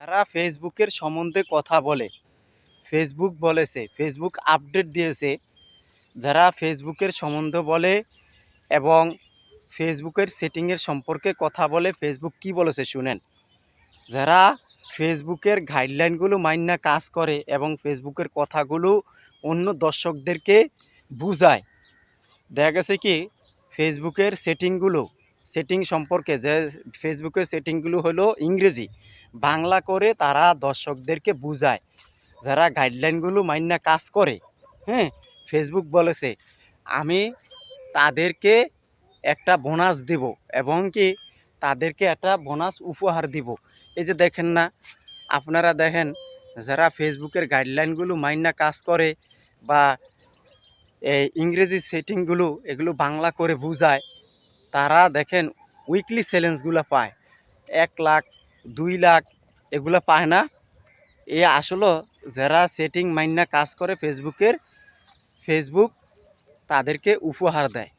যারা ফেসবুকের সম্বন্ধে কথা বলে, ফেসবুক বলেছে, ফেসবুক আপডেট দিয়েছে, যারা ফেসবুকের সম্বন্ধে বলে এবং ফেসবুকের সেটিংয়ের সম্পর্কে কথা বলে, ফেসবুক কি বলেছে শুনেন। যারা ফেসবুকের গাইডলাইনগুলো মাইন্না কাজ করে এবং ফেসবুকের কথাগুলো অন্য দর্শকদেরকে বুঝায়, দেখা গেছে কি ফেসবুকের সেটিং সম্পর্কে, যে ফেসবুকের সেটিংগুলো হলো ইংরেজি, বাংলা করে তারা দর্শকদেরকে বুঝায়। যারা গাইডলাইনগুলো মাইন্না কাজ করে, হ্যাঁ, ফেসবুক বলেছে আমি তাদেরকে একটা বোনাস দিব এবং কি তাদেরকে একটা বোনাস উপহার দিব। এই যে দেখেন না, আপনারা দেখেন, যারা ফেসবুকের গাইডলাইনগুলো মাইন্না কাজ করে বা এই ইংরেজি সেটিংগুলো এগুলো বাংলা করে বুঝায়, তারা দেখেন উইকলি চ্যালেঞ্জগুলো পায়, 1 লাখ 2 লাখ এগুলো পায় না। এ আসলে যারা সেটিং মাইন্না কাজ করে ফেসবুকের, ফেসবুক তাদেরকে উপহার দেয়।